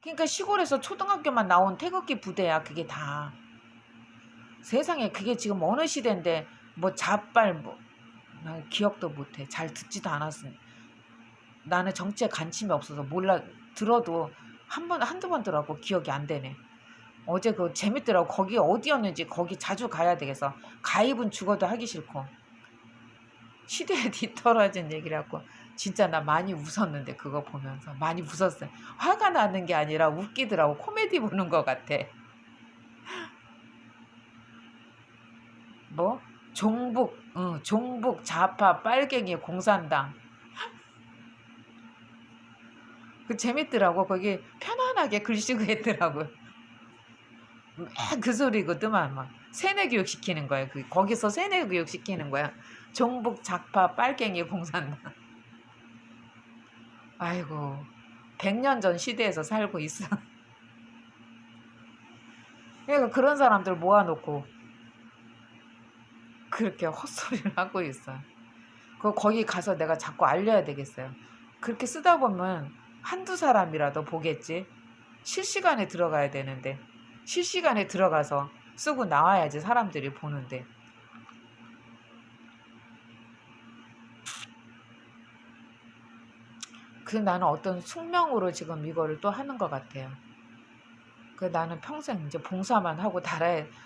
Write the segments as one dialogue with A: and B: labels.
A: 그러니까 시골에서 초등학교만 나온 태극기 부대야 그게 다. 세상에 그게 지금 어느 시대인데 뭐 자빨 뭐 나 기억도 못해. 잘 듣지도 않았으니. 나는 정치에 관심이 없어서 몰라. 들어도 한두 번 들어갖고 기억이 안 되네. 어제 그 재밌더라고. 거기 어디였는지 거기 자주 가야 되겠어. 가입은 죽어도 하기 싫고. 시대에 뒤떨어진 얘기라고. 진짜 나 많이 웃었는데 그거 보면서 많이 웃었어요. 화가 나는 게 아니라 웃기더라고. 코미디 보는 것 같아. 뭐? 종북 좌파 빨갱이 공산당. 그 재밌더라고. 거기 편안하게 글씨고 했더라고. 그 소리거든만 막 세뇌 교육 시키는 거야. 거기서 세뇌 교육 시키는 거야. 종북 좌파 빨갱이 공산당. 아이고 100년 전 시대에서 살고 있어. 그러니까 그런 사람들 모아놓고 그렇게 헛소리를 하고 있어. 거기 가서 내가 자꾸 알려야 되겠어요. 그렇게 쓰다 보면 한두 사람이라도 보겠지. 실시간에 들어가야 되는데 실시간에 들어가서 쓰고 나와야지 사람들이 보는데. 나는 어떤 숙명으로 지금 이거를 또 하는 것 같아요. 나는 평생 이제 봉사만 하고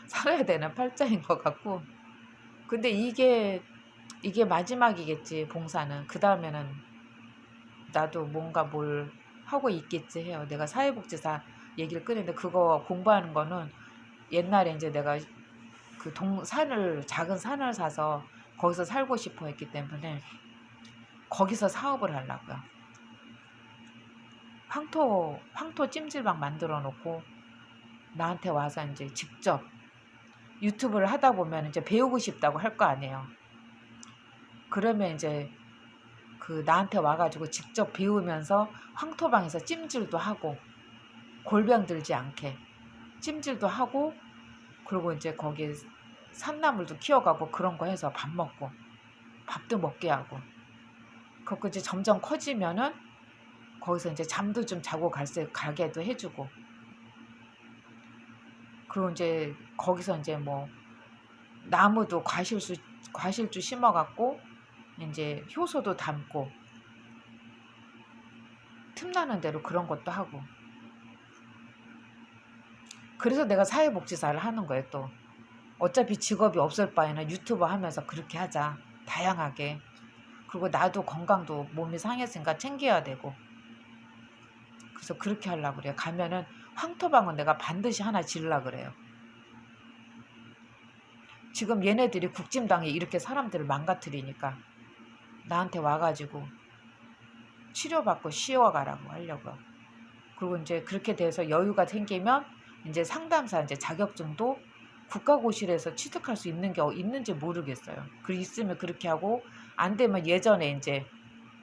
A: 살아야 되는 팔자인 것 같고. 근데 이게 마지막이겠지 봉사는. 그 다음에는 나도 뭔가 뭘 하고 있겠지 해요. 내가 사회복지사 얘기를 꺼냈는데 그거 공부하는 거는 옛날에 이제 내가 작은 산을 사서 거기서 살고 싶어 했기 때문에 거기서 사업을 하려고요. 황토 찜질방 만들어 놓고 나한테 와서 이제 직접 유튜브를 하다 보면 이제 배우고 싶다고 할 거 아니에요. 그러면 이제 나한테 와가지고 직접 배우면서 황토방에서 찜질도 하고 골병 들지 않게 찜질도 하고 그리고 이제 거기 산나물도 키워가고 그런 거 해서 밥 먹고 밥도 먹게 하고 그거 이제 점점 커지면은 거기서 이제 잠도 좀 자고 가게도 해주고 그리고 이제 거기서 이제 뭐 나무도 과실주 심어갖고 이제 효소도 담고 틈나는 대로 그런 것도 하고. 그래서 내가 사회복지사를 하는 거예요. 또 어차피 직업이 없을 바에는 유튜버 하면서 그렇게 하자. 다양하게. 그리고 나도 건강도 몸이 상했으니까 챙겨야 되고. 그래서 그렇게 하려고 그래요. 가면은 황토방은 내가 반드시 하나 지으려고 그래요. 지금 얘네들이 국진당에 이렇게 사람들을 망가뜨리니까 나한테 와가지고 치료받고 쉬어가라고 하려고. 그리고 이제 그렇게 돼서 여유가 생기면 이제 상담사 이제 자격증도 국가고시에서 취득할 수 있는 게 있는지 모르겠어요. 있으면 그렇게 하고 안 되면 예전에 이제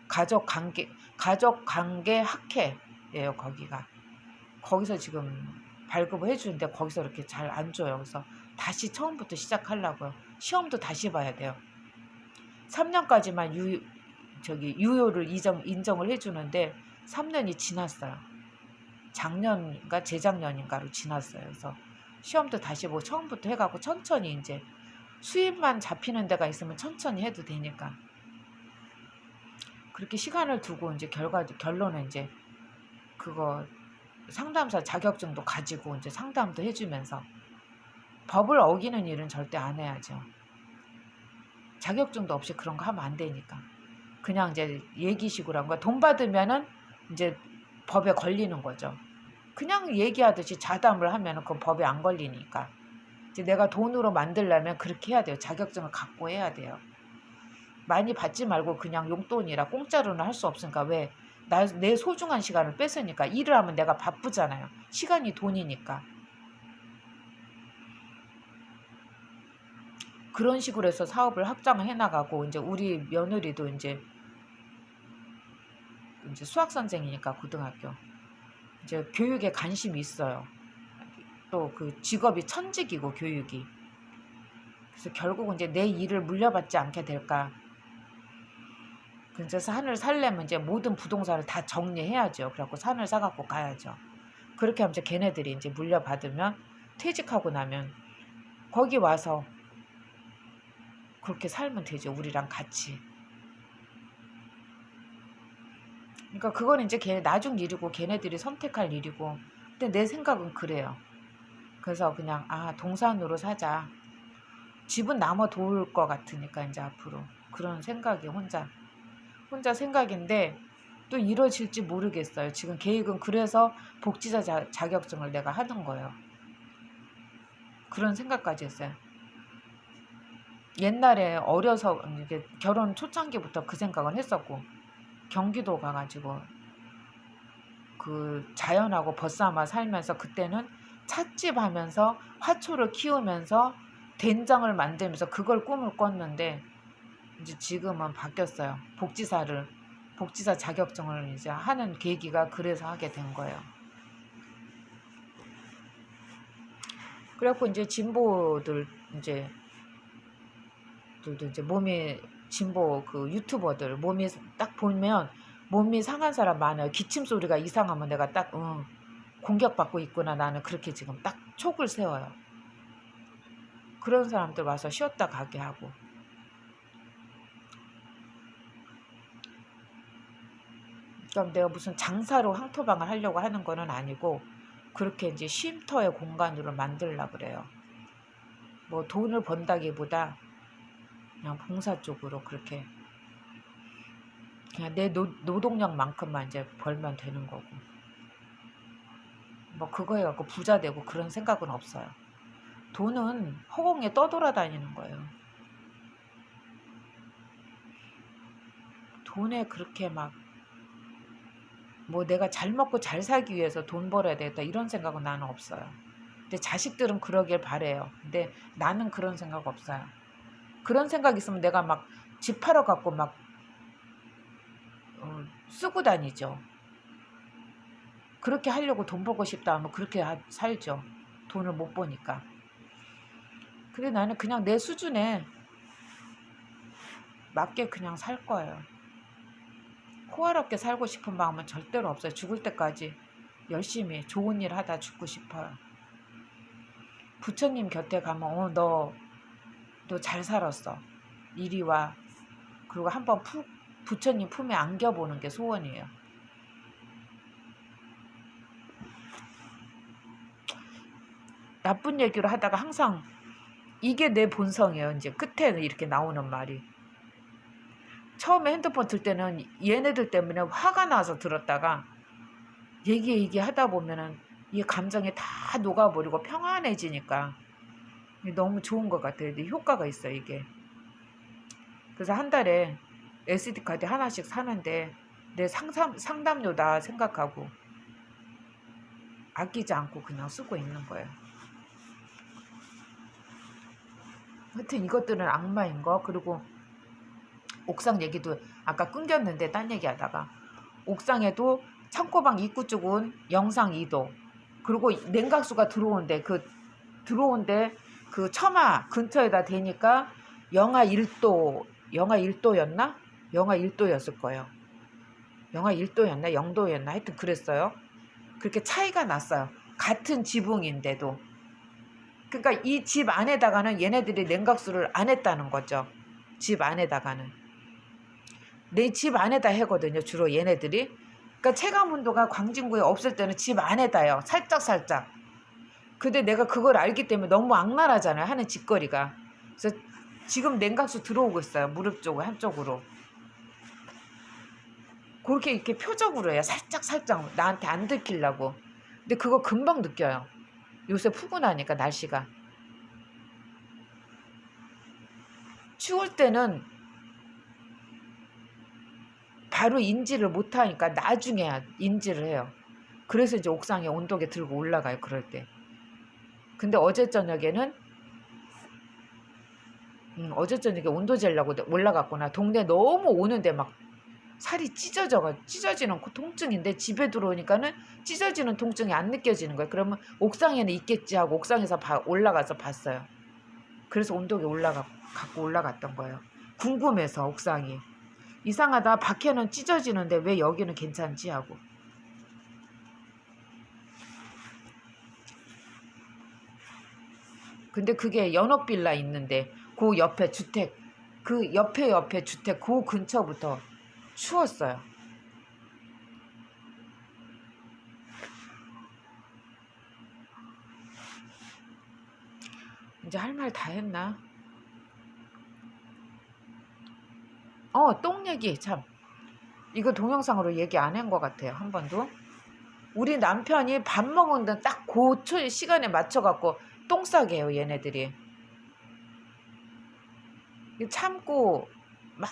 A: 가족관계 학회예요. 거기서 지금 발급을 해주는데 거기서 이렇게 잘 안 줘요. 그래서 다시 처음부터 시작하려고요. 시험도 다시 봐야 돼요. 3년까지만 유효를 인정을 해주는데 3년이 지났어요. 작년인가 재작년인가로 지났어요. 그래서 시험도 다시 뭐 처음부터 해가고 천천히 이제 수입만 잡히는 데가 있으면 천천히 해도 되니까 그렇게 시간을 두고 이제 결론은 이제 그거 상담사 자격증도 가지고 이제 상담도 해주면서 법을 어기는 일은 절대 안 해야죠. 자격증도 없이 그런 거 하면 안 되니까. 그냥 이제 얘기식으로 한 거야. 돈 받으면은 이제 법에 걸리는 거죠. 그냥 얘기하듯이 자담을 하면은 그 법에 안 걸리니까. 이제 내가 돈으로 만들려면 그렇게 해야 돼요. 자격증을 갖고 해야 돼요. 많이 받지 말고 그냥 용돈이라 공짜로는 할 수 없으니까 왜? 내 소중한 시간을 뺏으니까. 일을 하면 내가 바쁘잖아요. 시간이 돈이니까. 그런 식으로 해서 사업을 확장을 해나가고 이제 우리 며느리도 이제 수학 선생이니까 고등학교 이제 교육에 관심이 있어요. 또 그 직업이 천직이고 교육이. 그래서 결국은 이제 내 일을 물려받지 않게 될까. 그래서 산을 살려면 이제 모든 부동산을 다 정리해야죠. 그래갖고 산을 사갖고 가야죠. 그렇게 하면 이제 걔네들이 이제 물려받으면 퇴직하고 나면 거기 와서 그렇게 살면 되죠. 우리랑 같이. 그러니까 그거는 이제 걔 나중 일이고 걔네들이 선택할 일이고. 근데 내 생각은 그래요. 그래서 그냥 동산으로 사자. 집은 남아 도울 것 같으니까 이제 앞으로 그런 생각이 혼자 생각인데 또 이루어질지 모르겠어요. 지금 계획은 그래서 복지자 자격증을 내가 하는 거예요. 그런 생각까지 했어요. 옛날에 어려서 이게 결혼 초창기부터 그 생각을 했었고 경기도 가가지고 그 자연하고 벗삼아 살면서 그때는 찻집 하면서 화초를 키우면서 된장을 만들면서 그걸 꿈을 꿨는데 이제 지금은 바뀌었어요. 복지사 자격증을 이제 하는 계기가 그래서 하게 된 거예요. 그래갖고 이제 진보들 들도 이제 몸이 진보 그 유튜버들 몸이 딱 보면 몸이 상한 사람 많아요. 기침 소리가 이상하면 내가 딱 공격받고 있구나 나는 그렇게 지금 딱 촉을 세워요. 그런 사람들 와서 쉬었다 가게 하고. 그럼 내가 무슨 장사로 황토방을 하려고 하는 거는 아니고 그렇게 이제 쉼터의 공간으로 만들려고 그래요. 뭐 돈을 번다기보다 그냥 봉사 쪽으로 그렇게 그냥 내 노동력만큼만 이제 벌면 되는 거고 뭐 그거 해갖고 부자 되고 그런 생각은 없어요. 돈은 허공에 떠돌아다니는 거예요. 돈에 그렇게 막 뭐 내가 잘 먹고 잘 살기 위해서 돈 벌어야 되겠다 이런 생각은 나는 없어요. 근데 자식들은 그러길 바래요. 근데 나는 그런 생각 없어요. 그런 생각 있으면 내가 막 집 팔아 갖고 막 쓰고 다니죠. 그렇게 하려고 돈 벌고 싶다 하면 그렇게 살죠. 돈을 못 버니까. 근데 나는 그냥 내 수준에 맞게 그냥 살 거예요. 호화롭게 살고 싶은 마음은 절대로 없어요. 죽을 때까지 열심히 좋은 일 하다 죽고 싶어요. 부처님 곁에 가면 너 잘 살았어. 이리 와. 그리고 한번 부처님 품에 안겨보는 게 소원이에요. 나쁜 얘기를 하다가 항상 이게 내 본성이에요. 이제 끝에는 이렇게 나오는 말이. 처음에 핸드폰 들 때는 얘네들 때문에 화가 나서 들었다가 얘기하다 보면은 이 감정이 다 녹아버리고 평안해지니까 너무 좋은 것 같아요. 효과가 있어요, 이게. 그래서 한 달에 SD카드 하나씩 사는데 내 상담료다 생각하고 아끼지 않고 그냥 쓰고 있는 거예요. 하여튼 이것들은 악마인 거. 그리고 옥상 얘기도 아까 끊겼는데 딴 얘기하다가 옥상에도 창고방 입구 쪽은 영상 2도 그리고 냉각수가 들어온데 그 처마 근처에다 대니까 영하 1도였나? 영하 1도였을 거예요. 영하 1도였나? 0도였나? 하여튼 그랬어요. 그렇게 차이가 났어요. 같은 지붕인데도. 그러니까 이 집 안에다가는 얘네들이 냉각수를 안 했다는 거죠. 집 안에다가는. 내 집 안에다 하거든요. 주로 얘네들이. 그러니까 체감온도가 광진구에 없을 때는 집 안에다요. 살짝. 근데 내가 그걸 알기 때문에 너무 악랄하잖아요. 하는 짓거리가. 그래서 지금 냉각수 들어오고 있어요. 무릎 쪽 한쪽으로. 그렇게 이렇게 표적으로 해요. 살짝 나한테 안 들키려고. 근데 그거 금방 느껴요. 요새 푸근하니까 날씨가. 추울 때는 바로 인지를 못하니까 나중에 인지를 해요. 그래서 이제 옥상에 온도계 들고 올라가요. 그럴 때. 근데 어제 저녁에 온도 재려고 올라갔구나. 동네 너무 오는데 막 살이 찢어지는 그 통증인데 집에 들어오니까는 찢어지는 통증이 안 느껴지는 거예요. 그러면 옥상에는 있겠지 하고 옥상에서 올라가서 봤어요. 그래서 온도계 갖고 올라갔던 거예요. 궁금해서 옥상이. 이상하다. 밖에는 찢어지는데 왜 여기는 괜찮지 하고. 근데 그게 연옥빌라 있는데 그 옆에 주택, 그 옆에 주택 그 근처부터 추웠어요. 이제 할 말 다 했나? 똥 얘기 참. 이거 동영상으로 얘기 안 한 것 같아요. 한 번도. 우리 남편이 밥 먹는 딱그 시간에 맞춰갖고 똥 싸게 해요. 얘네들이. 참고 막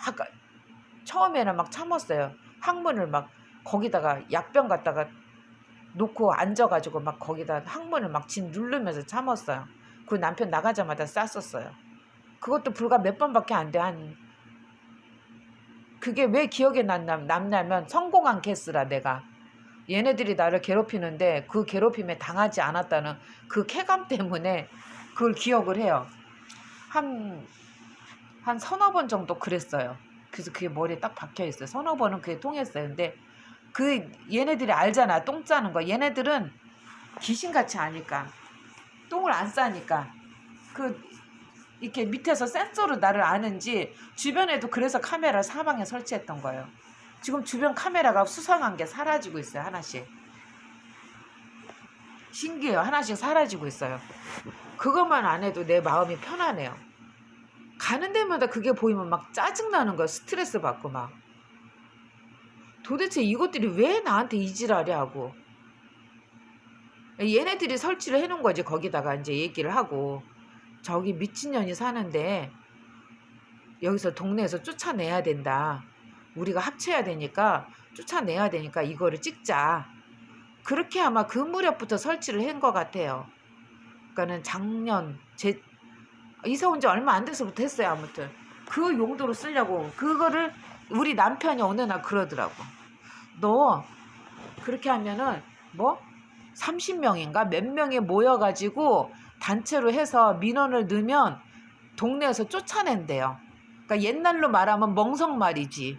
A: 처음에는 막 참았어요. 항문을 막 거기다가 약병 갖다가 놓고 앉아가지고 막 거기다 항문을 막 진 누르면서 참았어요. 그 남편 나가자마자 쌌었어요. 그것도 불과 몇 번밖에 안 돼. 그게 왜 기억에 남냐면 성공한 케이스라 내가. 얘네들이 나를 괴롭히는데 그 괴롭힘에 당하지 않았다는 그 쾌감 때문에 그걸 기억을 해요. 한 서너 번 정도 그랬어요. 그래서 그게 머리에 딱 박혀 있어요. 서너 번은 그게 통했어요. 근데 그 얘네들이 알잖아. 똥 싸는 거. 얘네들은 귀신같이 아니까. 똥을 안 싸니까. 이렇게 밑에서 센서로 나를 아는지 주변에도 그래서 카메라 사방에 설치했던 거예요. 지금 주변 카메라가 수상한 게 사라지고 있어요. 하나씩. 신기해요. 하나씩 사라지고 있어요. 그것만 안 해도 내 마음이 편하네요. 가는 데마다 그게 보이면 막 짜증나는 거야. 스트레스 받고 막. 도대체 이것들이 왜 나한테 이지랄이야 하고. 얘네들이 설치를 해놓은 거지. 거기다가 이제 얘기를 하고. 저기 미친년이 사는데 여기서 동네에서 쫓아내야 된다. 우리가 합쳐야 되니까 쫓아내야 되니까 이거를 찍자. 그렇게 아마 그 무렵부터 설치를 한 것 같아요. 그러니까는 작년 이사 온 지 얼마 안 돼서부터 했어요. 아무튼 그 용도로 쓰려고. 그거를 우리 남편이 어느 날 그러더라고. 너 그렇게 하면은 뭐 30명인가 몇 명이 모여가지고 단체로 해서 민원을 넣으면 동네에서 쫓아낸대요. 그러니까 옛날로 말하면 멍석말이지.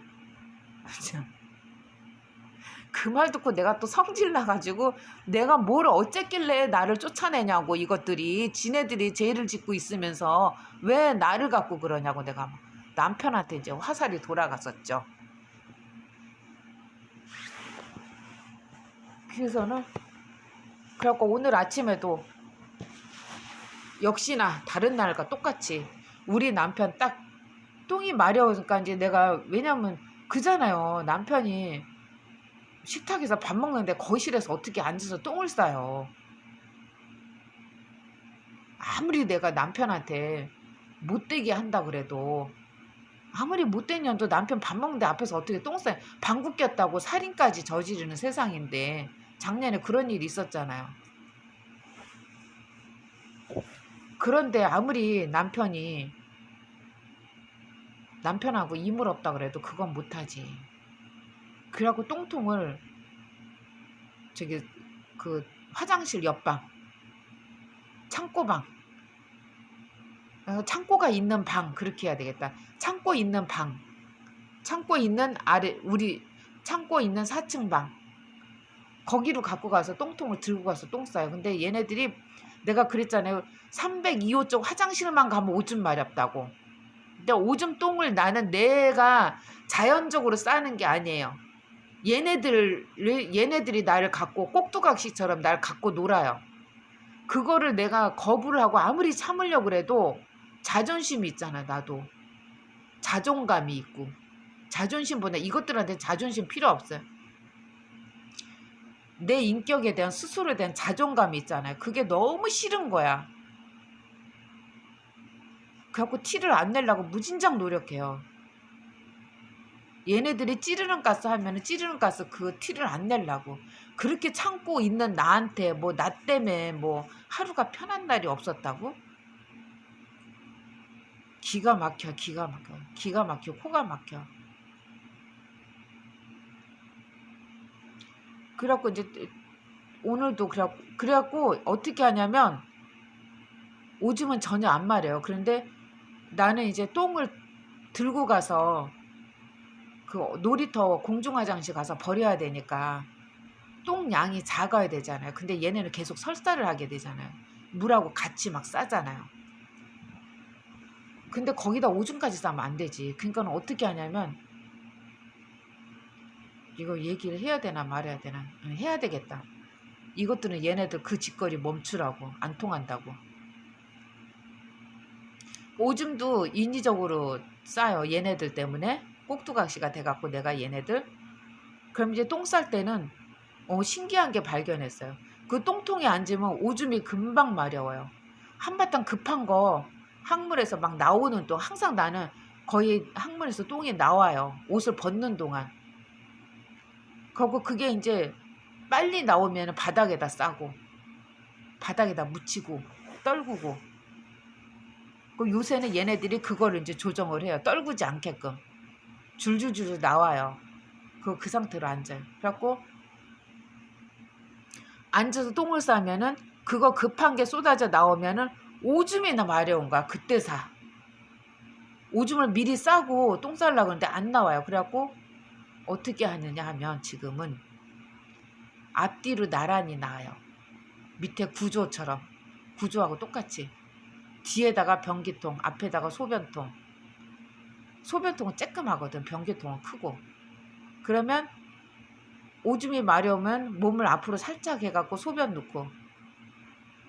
A: 그 말 듣고 내가 또 성질 나가지고 내가 뭘 어쨌길래 나를 쫓아내냐고. 이것들이 지네들이 죄를 짓고 있으면서 왜 나를 갖고 그러냐고 내가 남편한테 이제 화살이 돌아갔었죠. 그래서는 그래갖고 오늘 아침에도 역시나 다른 날과 똑같이 우리 남편 딱 똥이 마려우니까 이제 내가 왜냐면 그잖아요. 남편이 식탁에서 밥 먹는데 거실에서 어떻게 앉아서 똥을 싸요. 아무리 내가 남편한테 못되게 한다 그래도 아무리 못된 년도 남편 밥 먹는데 앞에서 어떻게 똥 싸요. 방구 꼈다고 살인까지 저지르는 세상인데 작년에 그런 일이 있었잖아요. 그런데 아무리 남편하고 이물 없다 그래도 그건 못하지. 그래갖고 똥통을 저기 그 화장실 옆방 창고방 창고가 있는 방 그렇게 해야 되겠다. 창고 있는 방 창고 있는 아래 우리 창고 있는 4층 방 거기로 갖고 가서 똥통을 들고 가서 똥 싸요. 근데 얘네들이 내가 그랬잖아요. 302호 쪽 화장실만 가면 오줌 마렵다고. 근데 오줌 똥을 나는 내가 자연적으로 싸는 게 아니에요. 얘네들이 나를 갖고 꼭두각시처럼 날 갖고 놀아요. 그거를 내가 거부를 하고 아무리 참으려고 그래도 자존심이 있잖아. 나도 자존감이 있고 자존심보다 이것들한테 자존심 필요 없어요. 내 인격에 대한 스스로에 대한 자존감이 있잖아요. 그게 너무 싫은 거야. 그래갖고 티를 안 내려고 무진장 노력해요. 얘네들이 찌르는 가스 하면은 찌르는 가스 그 티를 안 내려고 그렇게 참고 있는 나한테 뭐 나 때문에 뭐 하루가 편한 날이 없었다고? 기가 막혀 코가 막혀. 그래갖고 이제 오늘도 그래갖고 어떻게 하냐면 오줌은 전혀 안 마려요. 그런데 나는 이제 똥을 들고 가서 그 놀이터 공중화장실 가서 버려야 되니까 똥 양이 작아야 되잖아요. 근데 얘네는 계속 설사를 하게 되잖아요. 물하고 같이 막 싸잖아요. 근데 거기다 오줌까지 싸면 안 되지. 그러니까 어떻게 하냐면, 이거 얘기를 해야 되나 말해야 되나. 해야 되겠다. 이것들은 얘네들 그 짓거리 멈추라고. 안 통한다고. 오줌도 인위적으로 싸요. 얘네들 때문에. 꼭두각시가 돼갖고 내가 얘네들. 그럼 이제 똥 쌀 때는 신기한 게 발견했어요. 그 똥통에 앉으면 오줌이 금방 마려워요. 한바탕 급한 거 항문에서 막 나오는 똥. 항상 나는 거의 항문에서 똥이 나와요. 옷을 벗는 동안. 그리고 그게 이제 빨리 나오면 바닥에다 싸고 바닥에다 묻히고 떨구고. 그 요새는 얘네들이 그거를 이제 조정을 해요. 떨구지 않게끔. 줄줄줄 나와요. 그 상태로 앉아요. 그래갖고 앉아서 똥을 싸면은 그거 급한 게 쏟아져 나오면은 오줌이나 마려운 거야. 그때 사. 오줌을 미리 싸고 똥 싸려고 하는데 안 나와요. 그래갖고 어떻게 하느냐 하면 지금은 앞뒤로 나란히 나와요. 밑에 구조처럼. 구조하고 똑같이. 뒤에다가 변기통, 앞에다가 소변통. 소변통은 쬐끔하거든. 변기통은 크고. 그러면 오줌이 마려우면 몸을 앞으로 살짝 해갖고 소변 넣고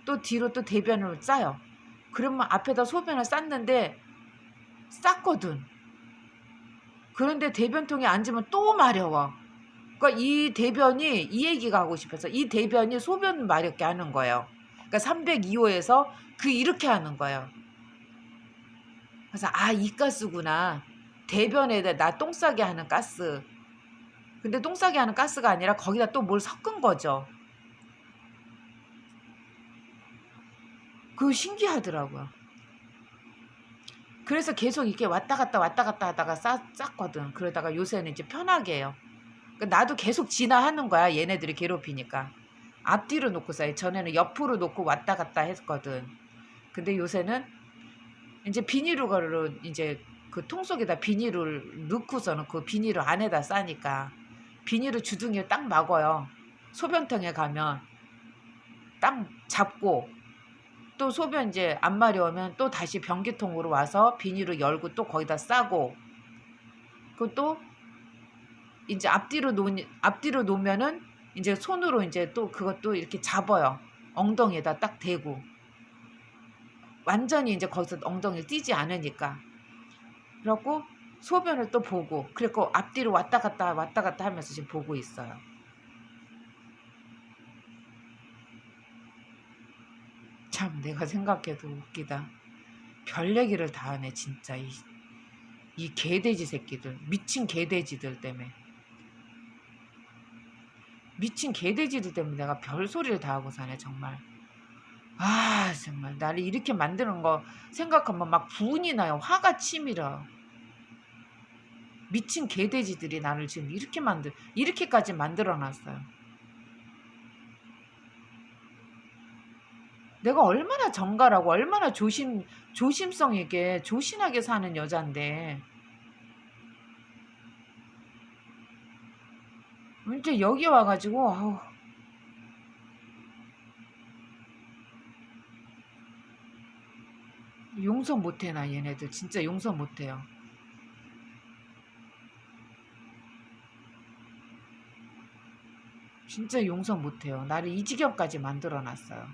A: 또 뒤로 또 대변을 싸요. 그러면 앞에다 소변을 쌌는데 쌌거든. 그런데 대변통에 앉으면 또 마려워. 그러니까 이 대변이 이 얘기가 하고 싶어서 이 대변이 소변 마렵게 하는 거예요. 그러니까 302호에서 이렇게 하는 거예요. 그래서 이 가스구나. 대변에다 나 똥 싸게 하는 가스. 근데 똥 싸게 하는 가스가 아니라 거기다 또 뭘 섞은 거죠. 그거 신기하더라고요. 그래서 계속 이렇게 왔다 갔다 하다가 쌌거든. 그러다가 요새는 이제 편하게 해요. 그러니까 나도 계속 진화하는 거야. 얘네들이 괴롭히니까. 앞뒤로 놓고 싸요. 전에는 옆으로 놓고 왔다 갔다 했거든. 근데 요새는 이제 비닐로 이제 그 통 속에다 비닐을 넣고서는 그 비닐을 안에다 싸니까 비닐을 주둥이에 딱 막아요. 소변통에 가면 딱 잡고 또 소변 이제 안 마려우면 또 다시 변기통으로 와서 비닐을 열고 또 거기다 싸고 그것도 이제 앞뒤로 놓으면은 이제 손으로 이제 또 그것도 이렇게 잡아요. 엉덩이에다 딱 대고 완전히 이제 거기서 엉덩이를 띄지 않으니까. 그래갖고 소변을 또 보고 그리고 앞뒤로 왔다 갔다 하면서 지금 보고 있어요. 참 내가 생각해도 웃기다. 별 얘기를 다 하네 진짜 이 개돼지 새끼들. 미친 개돼지들 때문에. 미친 개돼지들 때문에 내가 별 소리를 다 하고 사네 정말. 정말 나를 이렇게 만드는 거 생각하면 막 분이 나요. 화가 치밀어. 미친 개돼지들이 나를 지금 이렇게까지 만들어놨어요. 내가 얼마나 정갈하고 얼마나 조심성 있게 조신하게 사는 여잔데 이제 여기 와가지고 용서 못해. 나 얘네들 진짜 용서 못해요. 진짜 용서 못해요. 나를 이 지경까지 만들어놨어요.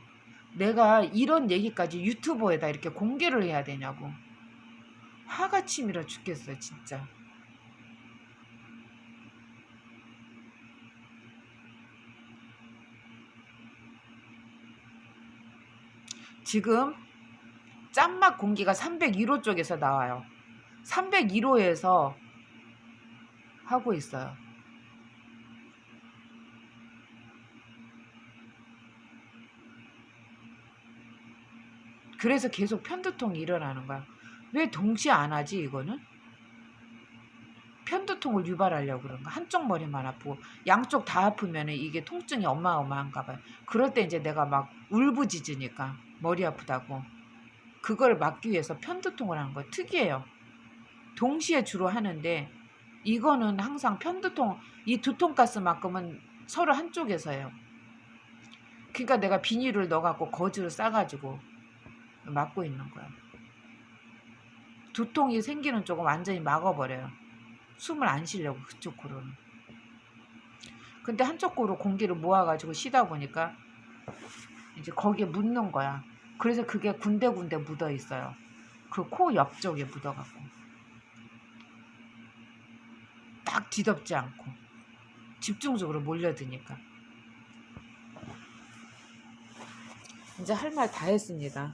A: 내가 이런 얘기까지 유튜버에다 이렇게 공개를 해야 되냐고. 화가 치밀어 죽겠어요 진짜. 지금 짠맛 공기가 301호 쪽에서 나와요. 301호에서 하고 있어요. 그래서 계속 편두통이 일어나는 거야. 왜 동시에 안 하지 이거는? 편두통을 유발하려고 그런가? 한쪽 머리만 아프고 양쪽 다 아프면 이게 통증이 어마어마한가 봐요. 그럴 때 이제 내가 막 울부짖으니까 머리 아프다고. 그걸 막기 위해서 편두통을 하는 거예요. 특이해요. 동시에 주로 하는데 이거는 항상 편두통, 이 두통가스만큼은 서로 한쪽에서 해요. 그러니까 내가 비닐을 넣어갖고 거즈를 싸가지고 막고 있는 거야. 두통이 생기는 쪽은 완전히 막아버려요. 숨을 안 쉬려고 그쪽 코로는. 근데 한쪽 코로 공기를 모아가지고 쉬다 보니까 이제 거기에 묻는 거야. 그래서 그게 군데군데 묻어 있어요. 그 코 옆쪽에 묻어갖고 딱 뒤덮지 않고 집중적으로 몰려드니까. 이제 할 말 다 했습니다.